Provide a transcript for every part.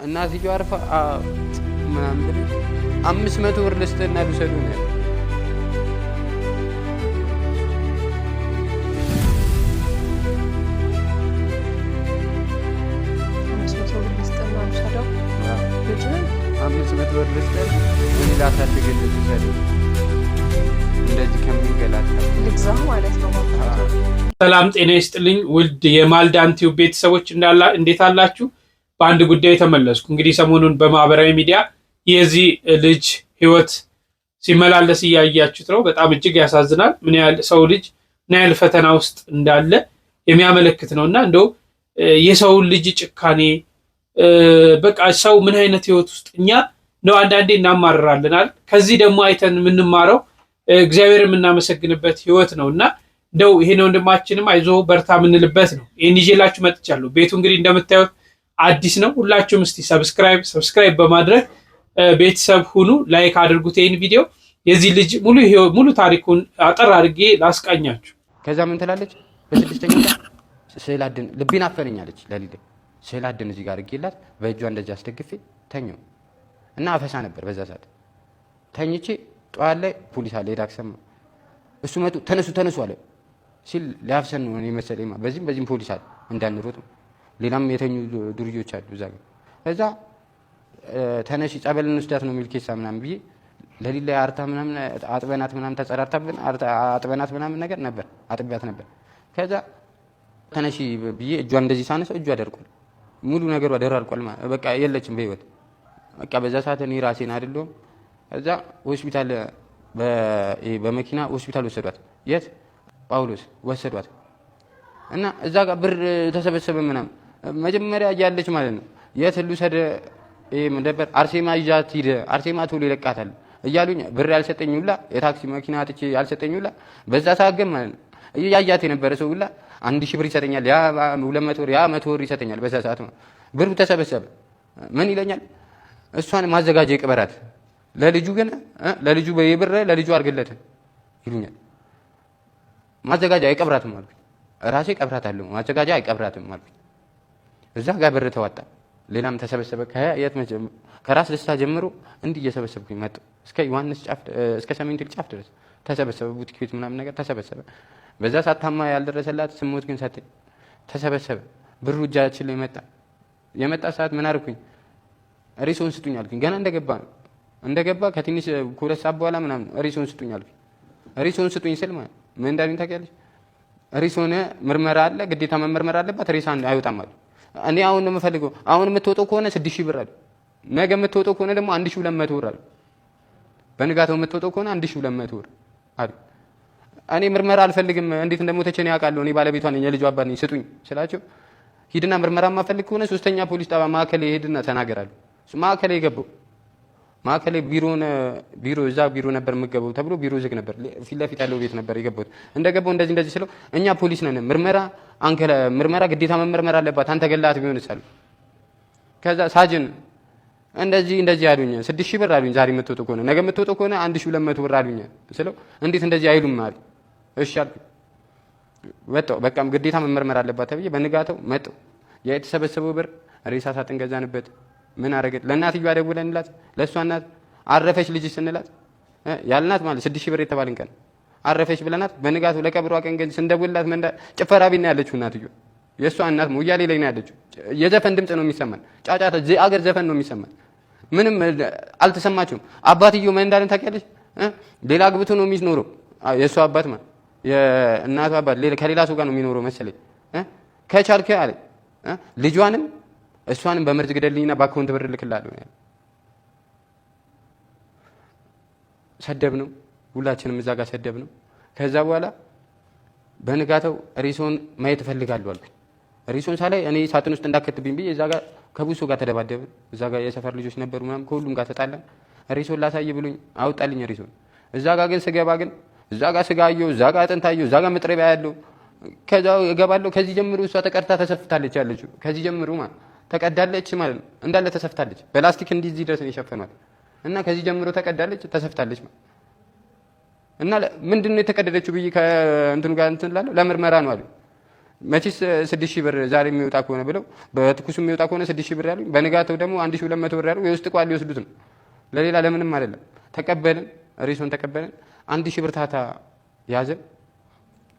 እናትየው አርፋ ምናምን ብሎ 500 ብር ልስጥና ልውሰዱ ነው ያለው። አምስት ብር ልስጥና እኔ ላሳድግልህ ልውሰዱ እንደዚህ ከሚገላታ ልግዛ ማለት ነው። ሰላም ጤና ይስጥልኝ ውድ የማልዳን ቲዩብ ቤተሰቦች እንዴት አላችሁ? በአንድ ጉዳይ ተመለስኩ። እንግዲህ ሰሞኑን በማህበራዊ ሚዲያ የዚህ ልጅ ህይወት ሲመላለስ እያያችሁት ነው። በጣም እጅግ ያሳዝናል። ምን ያህል ሰው ልጅ ምን ያህል ፈተና ውስጥ እንዳለ የሚያመለክት ነውና እንደው የሰው ልጅ ጭካኔ በቃ ሰው ምን አይነት ህይወት ውስጥ እኛ ነው አንዳንዴ እናማርራለናል። ከዚህ ደግሞ አይተን የምንማረው እግዚአብሔር የምናመሰግንበት ህይወት ነውና እንደው ይሄን ወንድማችንም አይዞ በርታ የምንልበት ነው። ይሄን ይዤላችሁ መጥቻለሁ። ቤቱ እንግዲህ እንደምታዩት አዲስ ነው። ሁላችሁም እስቲ ሰብስክራይብ በማድረግ ቤተሰብ ሁኑ። ላይክ አድርጉት ይሄን ቪዲዮ። የዚህ ልጅ ሙሉ ታሪኩን አጠር አድርጌ ላስቃኛችሁ። ከዛ ምን ትላለች? በስድስተኛው ቀን ስዕል አድን ልቤን አፈነኛለች። ለሊት ስዕል አድን እዚህ ጋር አድርጌላት በእጇ እንደዚህ አስደግፌ ተኛው እና አፈሳ ነበር በዛ ሰዓት ተኝቼ ጠዋት ላይ ፖሊስ አለ ሄዳክ ሰማ እሱ መጡ ተነሱ አለ ሲል ሊያፍሰን ነው መሰለኝ። በዚህም ፖሊስ አለ እንዳንሮጥ ሌላም የተኙ ዱርዮች አሉ እዛ ጋር። ከዛ ተነሽ ጸበል እንወስዳት ነው የሚል ኬሳ ምናምን ብዬ ለሊት ላይ አርታ ምናምን አጥበናት ምናምን ተጸራርታብን አጥበናት ምናምን ነገር ነበር አጥቢያት ነበር። ከዛ ተነሺ ብዬ እጇን እንደዚህ ሳነሰው እጇ ደርቋል፣ ሙሉ ነገሯ ደራርቋል። በቃ የለችም በህይወት። በቃ በዛ ሰዓት እኔ ራሴን አይደለሁም። ከዛ ሆስፒታል በመኪና ሆስፒታል ወሰዷት። የት ጳውሎስ ወሰዷት እና እዛ ጋር ብር ተሰበሰበ ምናምን መጀመሪያ እያለች ማለት ነው። የት ልውሰድ ነበር አርሴማ ይዣት ሂድ አርሴማ ቶሎ ይለቃታል እያሉኝ ብር ያልሰጠኝ ሁላ የታክሲ መኪና አጥቼ ያልሰጠኝ ሁላ በዛ ሰዓት ግን ማለት ነው እያያት የነበረ ሰው ሁላ 1000 ብር ይሰጠኛል፣ ያ 200 ብር ያ 100 ብር ይሰጠኛል። በዛ ሰዓት ብሩ ተሰበሰበ። ምን ይለኛል? እሷን ማዘጋጀ ይቅበራት ለልጁ ግን ለልጁ በየብር ለልጁ አርግለት ይሉኛል። ማዘጋጃ አይቀብራትም አልኩኝ። ራሴ ቀብራታለሁ፣ ማዘጋጃ አይቀብራትም አልኩኝ። እዛ ጋር ብር ተዋጣ፣ ሌላም ተሰበሰበ። ከራስ ደስታ ጀምሮ እንዲህ እየሰበሰብኩኝ መጣሁ እስከ ዮሐንስ ጫፍ እስከ ሰሜን ትል ጫፍ ድረስ ተሰበሰበ። ቡቲክ ቤት ምናምን ነገር ተሰበሰበ። በዛ ሰዓት ታማ ያልደረሰላት ስሞት ግን ሰጠኝ። ተሰበሰበ። ብሩ እጃችን ላይ መጣ። የመጣ ሰዓት ምን አርኩኝ? ሪሶን ስጡኝ አልኩኝ። ገና እንደገባ ከትንሽ ከሁለት ሰዓት በኋላ ምናምን ሪሶን ስጡኝ አልኩኝ። ሪሶን ስጡኝ ስል ማለት ምን እንዳሉኝ ታውቂያለሽ? ሪሶን ምርመራ አለ፣ ግዴታ መመርመር አለባት፣ ሬሳ አይወጣም አሉ። እኔ አሁን ነው የምፈልገው። አሁን የምትወጣው ከሆነ 6000 ብር አለ፣ ነገ የምትወጣው ከሆነ ደግሞ 1200 ብር አለ፣ በንጋታው የምትወጣው ከሆነ 1200 ብር አለ። እኔ ምርመራ አልፈልግም፣ እንዴት እንደሞተች እኔ አውቃለሁ፣ እኔ ባለቤቷ ነኝ፣ የልጇ አባት ነኝ፣ ስጡኝ ስላቸው ሂድና ምርመራ ማፈልግ ከሆነ 3ኛ ፖሊስ ጣቢያ ማዕከል ሄድና ተናገራለሁ። ማዕከል የገባው ማዕከል ቢሮ እዛ ቢሮ ነበር የምገባው ተብሎ ቢሮ ዝግ ነበር። ፊት ለፊት ያለው ቤት ነበር የገባሁት። እንደገባው እንደዚህ ስለው እኛ ፖሊስ ነን፣ ምርመራ ግዴታ መመርመር አለባት፣ አንተ ገላት ቢሆንስ አሉ። ከዛ ሳጅን እንደዚህ አሉኝ። 6000 ብር አሉኝ። ዛሬ የምትወጣው ከሆነ ነገ የምትወጣው ከሆነ 1200 ብር አሉኝ ስለው እንዴት እንደዚህ አይሉም አሉ። እሺ አልኩኝ። ወጣሁ። በቃም ግዴታ መመርመር አለባት ተብዬ በንጋታው መጣሁ። ያ የተሰበሰበው ብር ሬሳ ሳጥን ገዛንበት። ምን አረገች? ለእናትየዋ ደውለንላት ለእሷ እናት አረፈች ልጅ ስንላት ያልናት ማለት 6000 ብር የተባልን ቀን አረፈች ብለናት በንጋታው ለቀብሯ ቀን ግን ስንደውልላት ጭፈራ ቤት ነው ያለችው እናትየዋ። የእሷ እናት ሞያሌ ላይ ነው ያለችው። የዘፈን ድምፅ ነው የሚሰማን፣ ጫጫታ አገር ዘፈን ነው የሚሰማን። ምንም አልተሰማችሁም። አባትየው ምን እንዳለን ታውቂያለሽ? ሌላ አግብቶ ነው የሚኖረው የእሷ አባት ማለት የእናቷ አባት ከሌላ ሰው ጋር ነው የሚኖረው መሰለኝ። ከቻልከ አለ ልጇንም እሷንም በመርዝ ግደልኝና በአካውንት ብር ልክላለሁ ነው። ሰደብ ነው ሁላችንም እዛ ጋር ሰደብ ነው። ከዛ በኋላ በንጋታው ሪሶን ማየት እፈልጋለሁ አልኩኝ። ሪሶን ሳላይ እኔ ሳጥን ውስጥ እንዳከትብኝ ብዬ እዛ ጋር ከቡሶ ጋር ተደባደብን። እዛ ጋር የሰፈር ልጆች ነበሩ ምናምን ከሁሉም ጋር ተጣላን። ሪሶን ላሳይ ብሎኝ አውጣልኝ ሪሶን። እዛ ጋር ግን ስገባ ግን እዛ ጋር ስጋ አየሁ፣ እዛ ጋር አጥንት አየሁ፣ እዛ ጋር መጥረቢያ ያለው። ከዛ እገባለሁ። ከዚህ ጀምሮ እሷ ተቀድታ ተሰፍታለች ያለችው። ከዚህ ጀምሮ ማለት ተቀዳለች ማለት ነው እንዳለ ተሰፍታለች። በላስቲክ እንዲህ ድረስ ነው የሸፈኗት እና ከዚህ ጀምሮ ተቀዳለች ተሰፍታለች ማለት እና ምንድነው የተቀደደችው ብዬ ከእንትኑ ጋር እንትን እላለሁ። ለምርመራ ነው አሉ። መቼስ 6000 ብር ዛሬ የሚወጣ ከሆነ ብለው በትኩሱ የሚወጣ ከሆነ 6000 ብር ያሉኝ፣ በንጋተው ደግሞ 1200 ብር ያሉ የውስጥ ቋል ሊወስዱት ነው። ለሌላ ለምንም አይደለም። ተቀበልን፣ ሬሶን ተቀበልን። 1000 ብር ታታ ያዘን።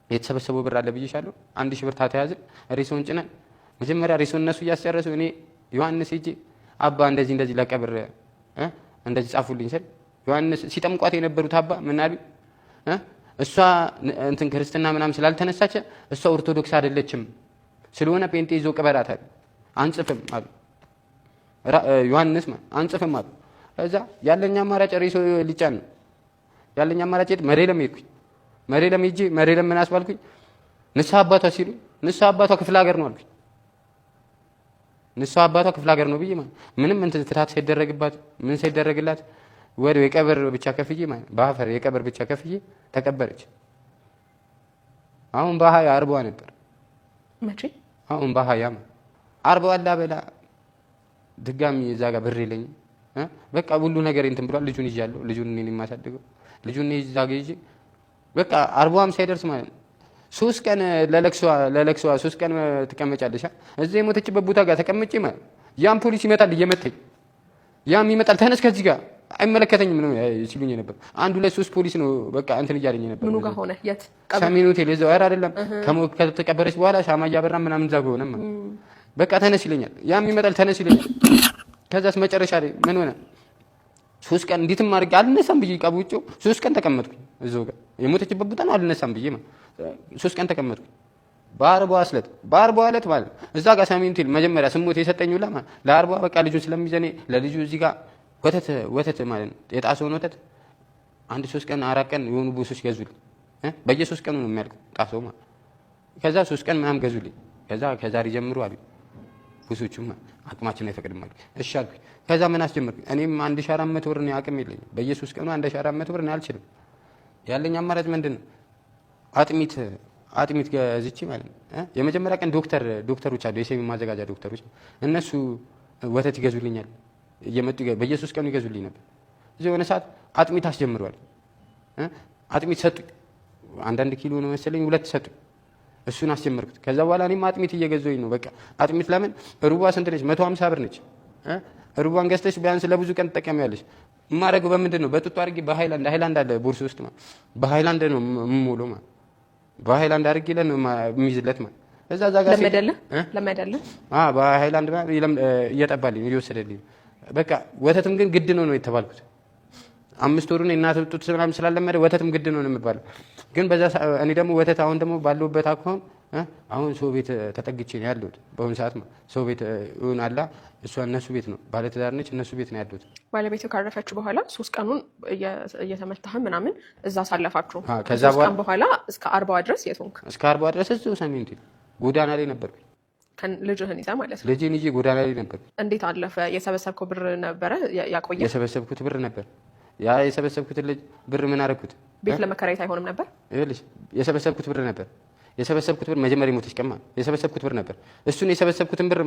የተሰበሰበው ብር አለ ብዬሻለሁ። 1000 ብር ታታ ያዘን። ሬሶን ጭነን መጀመሪያ ሬሶን እነሱ እያስጨረሱ እኔ ዮሐንስ ሂጄ አባ እንደዚህ ለቀብር እንደዚህ ጻፉልኝ ስል ዮሐንስ ሲጠምቋት የነበሩት አባ ምን አሉ? እሷ እንትን ክርስትና ምናምን ስላልተነሳች እሷ ኦርቶዶክስ አይደለችም ስለሆነ ጴንጤ ይዞ ቅበራት አሉ። አንጽፍም አሉ ዮሐንስ አንጽፍም አሉ። እዛ ያለኛ አማራጭ ሬሶ ሊጫን ነው ያለኛ አማራጭ መሬለም ሄድኩኝ። መሬለም ሂጄ መሬለም ምን አስባልኩኝ? ንስሐ አባቷ ሲሉ ንስሐ አባቷ ክፍለ ሀገር ነው አልኩኝ። ንስሐ አባቷ ክፍለ ሀገር ነው ብዬ ምንም እንትን ፍታት ሳይደረግባት ምን ሳይደረግላት ወደ የቀብር ብቻ ከፍዬ በአፈር የቀብር ብቻ ከፍዬ ተቀበረች። አሁን በሀያ አርባዋ ነበር። መቼ? አሁን በሀያ አርባዋ ላበላ ድጋሚ እዛ ጋር ብር የለኝም። በቃ ሁሉ ነገር እንትን ብሏል። ልጁን ይዣለሁ። ልጁን እኔ ነኝ የማሳድገው። ልጁን እኔ እዛ ጋር ይዤ በቃ አርባዋም ሳይደርስ ማለት ነው 3 ቀን ለለቅሷ 3 ቀን ትቀመጫለሽ። እዚህ የሞተችበት ቦታ ጋር ተቀምጬ ማለት ያም ፖሊስ ይመጣል እየመታኝ፣ ያም ይመጣል ተነስ ከዚህ ጋር አይመለከተኝም ነው ሲሉኝ ነበር። 1 2 3 ፖሊስ ነው በቃ እንትን እያለኝ ነበር። ምኑ ጋር ሆነ? የት? ሰሜን ሆቴል እዛው አይደለም ከተቀበረች በኋላ ሻማ እያበራ ምናምን እዛ ሆነ በቃ ተነስ ይለኛል። ያም ይመጣል ተነስ ይለኛል። ከዛስ መጨረሻ ላይ ምን ሆነ? 3 ቀን እንዴትም አድርጌ አልነሳም ብዬ ቀቡጮ 3 ቀን ተቀመጥኩኝ። እዛው ጋር የሞተችበት ቦታ ነው አልነሳም ብዬ 3 ቀን ተቀመጥኩኝ። በአርባዋ ዕለት ማለት እዛ ጋር ሰሜን ሆቴል መጀመሪያ ስሞት የሰጠኝ ሁላ ለአርባዋ በቃ ልጁን ስለሚዘኔ ለልጁ እዚህ ጋር ወተት ማለት ነው የጣሰውን ወተት 1 3 ቀን 4 ቀን የሆኑ ቦሶች ገዙልኝ። በየ3 ቀኑ ነው የሚያልቀው ጣሰው ማለት። ከዛ 3 ቀን ምናምን ገዙልኝ። ከዛሬ ጀምሮ አሉ ቦሶቹም አቅማችን አይፈቅድም አሉ። እሺ አልኩኝ። ከዛ ምን አስጀመርኩኝ? እኔም 1400 ብር ነው አቅም የለኝም። በየ3 ቀኑ 1400 ብር ነው አልችልም። ያለኝ አማራጭ ምንድን ነው? አጥሚት ገዝቼ ማለት ነው። የመጀመሪያ ቀን ዶክተሮች አሉ የሴሚ ማዘጋጃ ዶክተሮች፣ እነሱ ወተት ይገዙልኛል እየመጡ በየ3 ቀኑ ይገዙልኝ ነበር። እዚህ የሆነ ሰዓት አጥሚት አስጀምረዋል። አጥሚት ሰጡኝ። 1 ኪሎ ነው መሰለኝ 2 ሰጡኝ። እሱን አስጀመርኩት። ከዛ በኋላ እኔም አጥሚት እየገዛሁኝ ነው። በቃ አጥሚት ለምን ሩቧ ስንት ነች? 150 ብር ነች። ሩቧን ገዝተሽ ቢያንስ ለብዙ ቀን ትጠቀሚያለሽ። የማደርገው በምንድን ነው? በጡጦ አድርጌ ሃይላንድ አለ ቦርሳ ውስጥ በሃይላንድ ነው የምሞለው ማለት በሃይላንድ አድርጌ ነው የሚይዝለት ማለት እዛ ጋር ለመደለ በሃይላንድ እየጠባልኝ እየወሰደልኝ በቃ ወተትም ግን ግድ ነው የተባልኩት። 5 ወሩን የእናት ጡት ምናምን ስላለመደ ወተትም ግድ ነው የምባለው። ግን በዛ እኔ ደግሞ ወተት አሁን ደግሞ ባለሁበት አሁን ሰው ቤት ተጠግቼ ነው ያለሁት በአሁኑ ሰዓት ሰው ቤት ይሁን አላ እነሱ ቤት ነው ባለትዳር ነች። እነሱ ቤት ነው ያለሁት። ባለቤቱ ካረፈች በኋላ 3 ቀኑን እየተመታህ ምናምን እዛ ሳለፋችሁ። ከዛ በኋላ እስከ 40 ድረስ የት ሆንክ? እስከ 40 ድረስ እዛው ሰሜን ሆቴል ጎዳና ላይ ነበርኩኝ። ልጅህን ይዘህ ማለት ነው? ልጄን ይዤ ጎዳና ላይ ነበር። እንዴት አለፈ? የሰበሰብከው ብር ነበረ ያቆየ? የሰበሰብኩት ብር ነበር። ያ የሰበሰብኩት ብር ምን አደረኩት? ቤት ለመከራየት አይሆንም ነበር? ይኸውልሽ የሰበሰብኩት ብር ነበር። የሰበሰብኩት ብር መጀመሪያ ሞተች ቀማ የሰበሰብኩት ብር ነበር። እሱን የሰበሰብኩትን ብር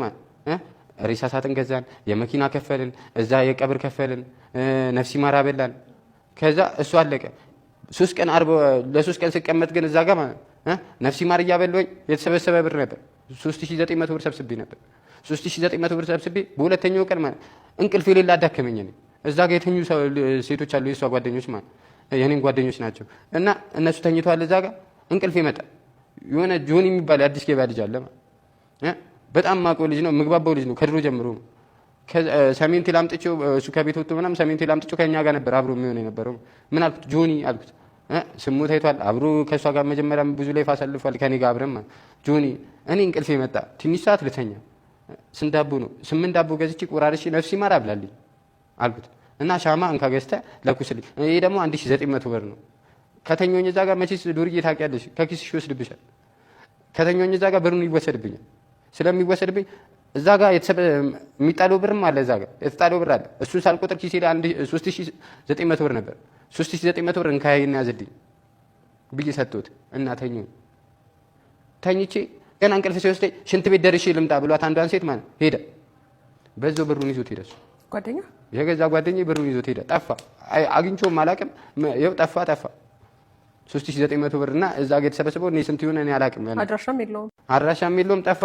ሬሳ ሳጥን ገዛን፣ የመኪና ከፈልን፣ እዛ የቀብር ከፈልን፣ ነፍሲ ማራ በላን። ከዛ እሱ አለቀ። 3 ቀን ለ3 ቀን ስቀመጥ ግን እዛ ጋር ነፍሲ ማር እያበላኝ የተሰበሰበ ብር ነበር 3900 ብር ሰብስቤ ነበር። 3900 ብር ሰብስቤ በሁለተኛው ቀን እንቅልፍ የሌለ አዳከመኝ። እዛ ጋር የተኙ ሴቶች አሉ የእሷ ጓደኞች የኔን ጓደኞች ናቸው። እና እነሱ ተኝተዋል። እዛ ጋር እንቅልፍ ይመጣ የሆነ ጆኒ የሚባል አዲስ ገበያ ልጅ አለ በጣም ማውቀው ልጅ ነው። ምግባባው ልጅ ነው ከድሮ ጀምሮ። ሰሜን ሆቴል አምጥቼው እሱ ከቤት ወጥቶ ምናምን ሰሜን ሆቴል አምጥቼው ከኛ ጋር ነበር አብሮ የሚሆን የነበረው። ምን አልኩት? ጆኒ አልኩት። ስሙ ታይቷል። አብሮ ከእሷ ጋር መጀመሪያም ብዙ ላይፍ አሳልፏል ከኔ ጋር አብረን ጆኒ እኔ እንቅልፍ የመጣ ትንሽ ሰዓት ልተኛ። ስንት ዳቦ ነው? 8 ዳቦ ገዝቼ ቆራርሼ ነፍሲ ማር አብላልኝ አልኩት። እና ሻማ እንካ ገዝተህ ለኩስልኝ። ይሄ ደግሞ 1900 ብር ነው። ከተኞኝ እዛ ጋር መቼስ ዱርዬ ታውቂያለሽ፣ ከኪስሽ ይወስድብሻል። ከተኞኝ እዛ ጋር ብሩን ይወሰድብኛል። ስለሚወሰድብኝ እዛ ጋር የሚጣለው ብርም አለ። እዛ ጋር የተጣለው ብር አለ። እሱን ሳልቆጥር ኪሴ ላይ 3900 ብር ነበር። 3900 ብር እንካይና ያዝልኝ ብዬ ሰጥቶት እና ተኝቼ ገና እንቅልፍ ሲወስደኝ ሽንት ቤት ደርሼ ልምጣ ብሏት አንዷን ሴት ማለት ሄደ። በዛው ብሩን ይዞት ሄደ። እሱ ጓደኛ የገዛ ጓደኛዬ ብሩን ይዞት ሄደ። ጠፋ። አግኝቼውም አላውቅም። ይኸው ጠፋ። 3900 ብር እና እዛ ጋር የተሰበሰበው እኔ ስንት ይሆነ እኔ አላውቅም። አድራሻም የለውም ጠፋ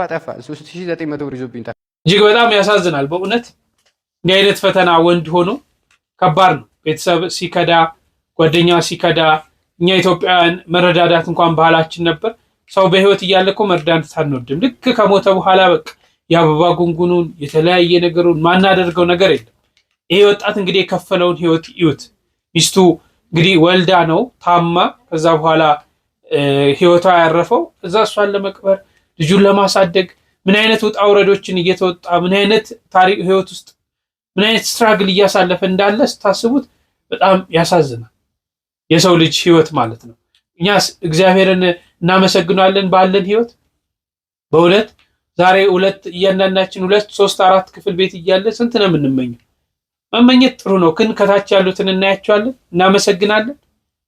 3900 ብር ይዞብኝ ጠፋ። እጅግ በጣም ያሳዝናል በእውነት እንዲህ አይነት ፈተና ወንድ ሆኖ ከባድ ነው። ቤተሰብ ሲከዳ፣ ጓደኛ ሲከዳ፣ እኛ ኢትዮጵያውያን መረዳዳት እንኳን ባህላችን ነበር። ሰው በህይወት እያለ እኮ መርዳት አንወድም። ልክ ከሞተ በኋላ በቃ የአበባ ጉንጉኑን የተለያየ ነገሩን ማናደርገው ነገር የለም። ይሄ ወጣት እንግዲህ የከፈለውን ህይወት ይዩት። ሚስቱ እንግዲህ ወልዳ ነው ታማ፣ ከዛ በኋላ ህይወቷ ያረፈው እዛ እሷን ለመቅበር ልጁን ለማሳደግ ምን አይነት ውጣ ውረዶችን እየተወጣ ምን አይነት ታሪክ ህይወት ውስጥ ምን አይነት ስትራግል እያሳለፈ እንዳለ ስታስቡት በጣም ያሳዝናል። የሰው ልጅ ህይወት ማለት ነው። እኛስ እግዚአብሔርን እናመሰግናለን ባለን ህይወት። በእውነት ዛሬ እያንዳንዳችን 2 3 4 ክፍል ቤት እያለ ስንት ነው የምንመኘው? መመኘት ጥሩ ነው፣ ግን ከታች ያሉትን እናያቸዋለን፣ እናመሰግናለን።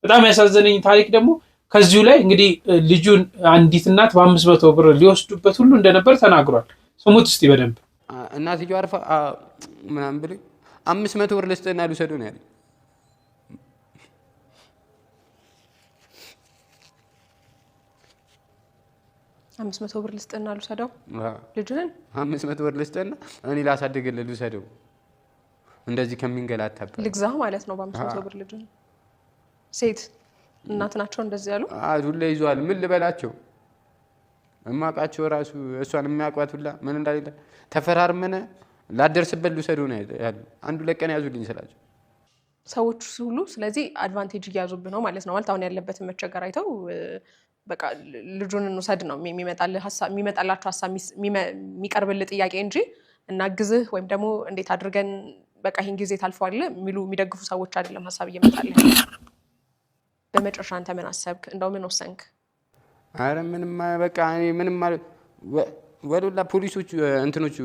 በጣም ያሳዘነኝ ታሪክ ደግሞ ከዚሁ ላይ እንግዲህ ልጁን አንዲት እናት በ500 ብር ሊወስዱበት ሁሉ እንደነበር ተናግሯል። ስሙት እስቲ በደንብ። እናትየው አርፋ ምናምን ብሎ 500 ብር ልስጥና ልውሰደው ነው ያለኝ። 500 ብር ልስጥና ልውሰደው ልጁን 500 ብር ልስጥና እኔ ላሳድግልህ ልውሰደው እንደዚህ ከሚንገላታበት ልግዛ ማለት ነው። በ500 ብር ልጁን ሴት እናት ናቸው እንደዚህ ያሉ ዱላ ይዟል። ምን ልበላቸው? እማቃቸው ራሱ እሷን የሚያውቋት ሁላ ምን እንዳለ ተፈራርመነ ላደርስበት ልውሰደው ነው ያለው። አንዱ ለቀን ያዙልኝ ስላቸው ሰዎች ሁሉ ስለዚህ አድቫንቴጅ እያዙብህ ነው ማለት ነው። ማለት አሁን ያለበትን መቸገር አይተው በቃ ልጁን እንውሰድ ነው የሚመጣላቸው ሀሳብ የሚቀርብልህ ጥያቄ እንጂ እናግዝህ ወይም ደግሞ እንዴት አድርገን በቃ ይሄን ጊዜ ታልፈዋል የሚደግፉ ሰዎች አይደለም ሀሳብ እየመጣልህ። በመጨረሻ አንተ ምን አሰብክ? እንደው ምን ወሰንክ? አረ ምንም በቃ እኔ ምንም ወሉላ ፖሊሶቹ እንትኖቹ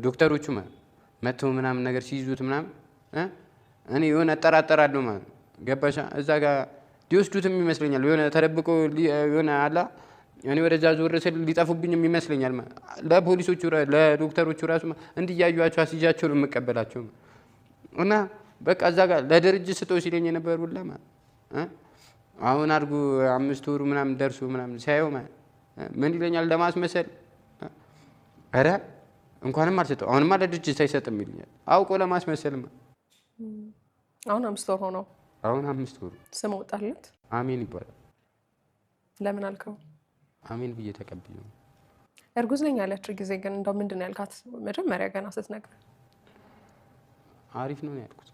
ዶክተሮቹ መተው ምናምን ነገር ሲይዙት ምናምን እኔ የሆነ አጠራጠራለሁ ማለት ገባሻ? እዛ ጋር ሊወስዱትም ይመስለኛል የሆነ ተደብቆ የሆነ አላ እኔ ወደዛ ዞር ስል ሊጠፉብኝም ይመስለኛል። ለፖሊሶቹ ለዶክተሮቹ ራሱ እንዲያዩአቸው አስይዣቸው ነው የምቀበላቸው እና በቃ እዛ ጋር ለድርጅት ስጠው ሲለኝ የነበር ሁላ አሁን አድርጉ 5 ወሩ ምናምን ደርሶ ምናምን ሳይው ምን ይለኛል ለማስመሰል። አረ እንኳንም አልሰጠው አሁንማ ለድርጅት አይሰጥም ይለኛል አውቆ ለማስመሰል። አሁን 5 ወር ሆነው አሁን 5 ወሩ ስም ወጣለት አሜን ይባላል። ለምን አልከው? አሜን ብዬ ተቀብዬው። እርጉዝ ነኝ ያለች ጊዜ ግን እንደው ምንድን ነው ያልካት? መጀመሪያ ገና ስትነግር አሪፍ ነው ያልኩት።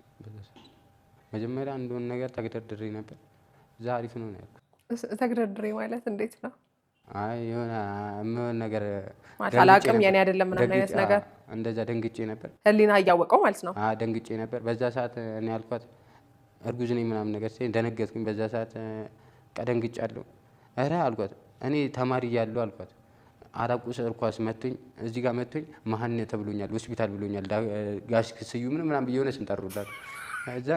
መጀመሪያ እንደሆነ ነገር ተግደርድሬ ነበር። እዛ አሪፍ ነው ያልኩት። ተግደርድሬ ማለት እንዴት ነው? አይ የሆነ ምን ነገር አላውቅም የኔ አይደለም ምናምን አይነት ነገር እንደዛ ደንግጬ ነበር። ህሊና እያወቀው ማለት ነው። ደንግጬ ነበር በዛ ሰዓት። እኔ ያልኳት እርጉዝ ነኝ ምናምን ነገር ሲል ደነገጥኩኝ በዛ ሰዓት። ቀደንግጫለሁ። አረ አልኳት እኔ ተማሪ እያለሁ አልኳት አራቁ ሰርኳስ መጥቶኝ እዚህ ጋር መጥቶኝ መሀን ተብሎኛል ሆስፒታል ብሎኛል ጋሽ ክስዩ ምናምን ብየሆነ ስንጠሩላት እዛ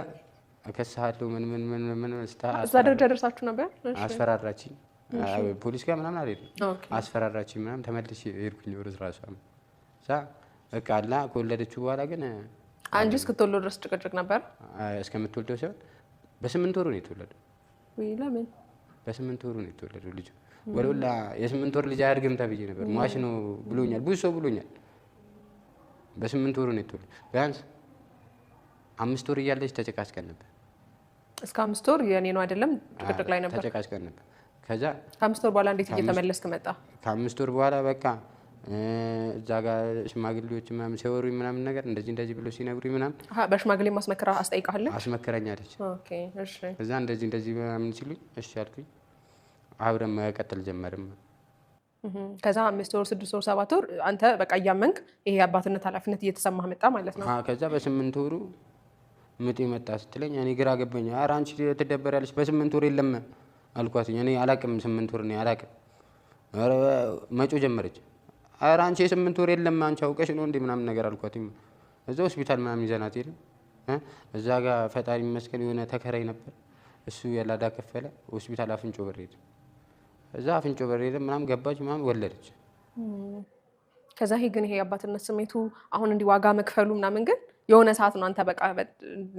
እከሳለሁ ምን እዛ ደረጃ ደርሳችሁ ነበር? አስፈራራችኝ። ፖሊስ ጋር ምናምን አይደለም አስፈራራችኝ ምናምን ተመልሼ ሄድኩኝ ወደ ራሷ እዛ በቃ አላ ከወለደችው በኋላ ግን አንቺ እስክትወልደው ድረስ ጭቅጭቅ ነበር? እስከምትወልደው ሲሆን በ8 ወሩ ነው የተወለደው። ወይ ለምን በ8 ወሩ ነው የተወለደው ልጅ? ወለላ የ8 ወር ልጅ አያድግም ተብዬ ነበር። ሟች ነው ብሎኛል፣ ብዙ ሰው ብሎኛል። በ8 ወሩ ነው የተወለደው። ቢያንስ 5 ወር እያለች ተጨቃጭቀን ነበር። እስከ 5 ወር የኔ ነው አይደለም ጭቅጭቅ ላይ ነበር። ተጨቃጭቀን ነበር። ከዛ ከ5 ወር በኋላ እንዴት እየተመለስክ መጣ? ከ5 ወር በኋላ በቃ እዛ ጋር ሽማግሌዎች ምናምን ሲያወሩኝ ምናምን ነገር እንደዚህ ብሎ ሲነግሩኝ ምናምን በሽማግሌ ማስመከራ አስጠይቃለች? አስመከረኛለች። ኦኬ እሺ። እዛ እንደዚህ ምናምን ሲሉኝ እሺ አልኩኝ። አብረን መቀጠል ጀመርም። ከዛ 5 ወር 6 ወር 7 ወር አንተ በቃ እያመንክ ይሄ አባትነት ኃላፊነት እየተሰማህ መጣ ማለት ነው። ከዛ በ8 ወሩ ምጤ መጣ ስትለኝ እኔ ግራ ገባኝ። ኧረ አንቺ ትደበሪያለሽ በ8 ወር የለም አልኳት። እኔ አላቅም 8 ወር ነው አላቅም። ኧረ መጮ ጀመረች። ኧረ አንቺ የ8 ወር የለም አንቺ አውቀሽ ነው እንዴ ምናምን ነገር አልኳት። እዛ ሆስፒታል ምናምን ይዘናት ሄድን። እዛ ጋር ፈጣሪ ይመስገን የሆነ ተከራይ ነበር እሱ ያላዳ ከፈለ። ሆስፒታል አፍንጮ በር ሄድን። እዛ አፍንጮ በር ሄደን ምናምን ገባች ምናምን ወለደች። ከዛ ግን ይሄ አባትነት ስሜቱ አሁን እንዲህ ዋጋ መክፈሉ ምናምን ግን የሆነ ሰዓት ነው አንተ በቃ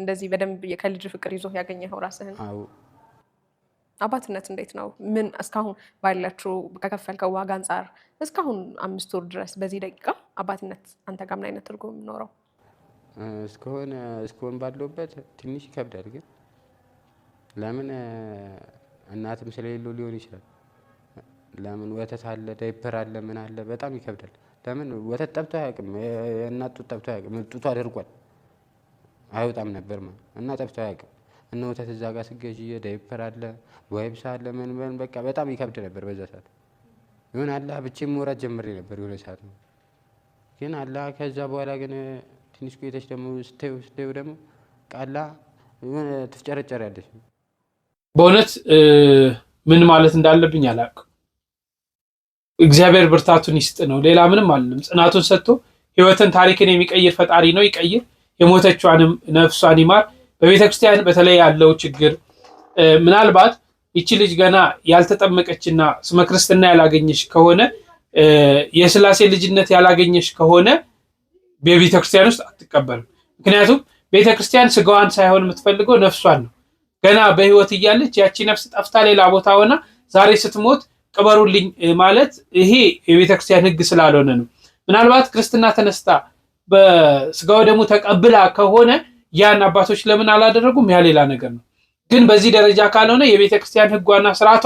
እንደዚህ በደንብ ከልጅ ፍቅር ይዞ ያገኘኸው ራስህን? አዎ አባትነት እንዴት ነው? ምን እስካሁን ባላችሁ ከከፈልከው ዋጋ አንጻር እስካሁን 5 ወር ድረስ በዚህ ደቂቃ አባትነት አንተ ጋር ምን አይነት ትርጉም ኖረው? እስካሁን ባለውበት ትንሽ ይከብዳል። ግን ለምን እናትም ስለሌለው ሊሆን ይችላል። ለምን ወተት አለ፣ ዳይፐር አለ፣ ምን አለ፣ በጣም ይከብዳል። ለምን ወተት ጠብቶ አያውቅም። እናት ጡት ጠብቶ አያውቅም። ጡቱ አድርጓል አይወጣም ነበር እና ጠብቶ አያውቅም። እና ወተት እዛ ጋር ስገዢ ዳይፐር አለ፣ ዋይፕስ አለ፣ ምን በቃ በጣም ይከብድ ነበር በዛ ሰዓት። ይሁን አላህ ብቻዬን መውራት ጀምሬ ነበር የሆነ ሰዓት ነው። ግን አላህ ከዛ በኋላ ግን ትንሽ ቆይተሽ ደግሞ ስትይው ደግሞ ቃላ የሆነ ትፍጨረጨሪያለሽ። በእውነት ምን ማለት እንዳለብኝ አላውቅም። እግዚአብሔር ብርታቱን ይስጥ ነው፣ ሌላ ምንም አለም። ጽናቱን ሰጥቶ ህይወትን ታሪክን የሚቀይር ፈጣሪ ነው፣ ይቀይር። የሞተችዋንም ነፍሷን ይማር። በቤተክርስቲያን በተለይ ያለው ችግር ምናልባት ይቺ ልጅ ገና ያልተጠመቀችና ስመ ክርስትና ያላገኘሽ ከሆነ የስላሴ ልጅነት ያላገኘሽ ከሆነ በቤተክርስቲያን ውስጥ አትቀበልም። ምክንያቱም ቤተክርስቲያን ስጋዋን ሳይሆን የምትፈልገው ነፍሷን ነው። ገና በህይወት እያለች ያቺ ነፍስ ጠፍታ ሌላ ቦታ ሆና ዛሬ ስትሞት ቅበሩልኝ ማለት ይሄ የቤተክርስቲያን ህግ ስላልሆነ ነው። ምናልባት ክርስትና ተነስታ በስጋው ደግሞ ተቀብላ ከሆነ ያን አባቶች ለምን አላደረጉም? ያ ሌላ ነገር ነው። ግን በዚህ ደረጃ ካልሆነ የቤተክርስቲያን ህጓና ስርዓቷ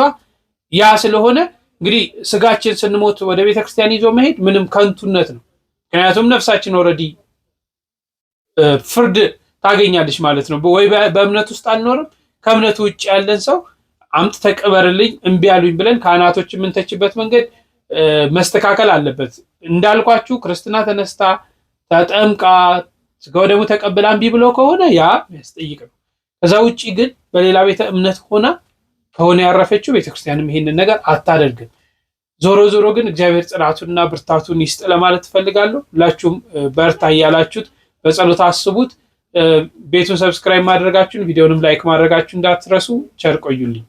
ያ ስለሆነ እንግዲህ ስጋችን ስንሞት ወደ ቤተክርስቲያን ይዞ መሄድ ምንም ከንቱነት ነው። ምክንያቱም ነፍሳችን ኦልሬዲ ፍርድ ታገኛለች ማለት ነው። ወይ በእምነት ውስጥ አንኖርም። ከእምነቱ ውጭ ያለን ሰው አምጥ ተቀበርልኝ እምቢ አሉኝ ብለን ካህናቶች የምንተችበት መንገድ መስተካከል አለበት። እንዳልኳችሁ ክርስትና ተነስታ ተጠምቃ ስጋው ደግሞ ተቀብላ እምቢ ብሎ ከሆነ ያ ያስጠይቅ ነው። ከዛ ውጪ ግን በሌላ ቤተ እምነት ሆና ከሆነ ያረፈችው ቤተክርስቲያንም ይሄንን ነገር አታደርግም። ዞሮ ዞሮ ግን እግዚአብሔር ጽናቱንና ብርታቱን ይስጥ ለማለት ፈልጋለሁ። ሁላችሁም በርታ እያላችሁት በጸሎት አስቡት። ቤቱን ሰብስክራይብ ማድረጋችሁን ቪዲዮንም ላይክ ማድረጋችሁን እንዳትረሱ። ቸር ቆዩልኝ።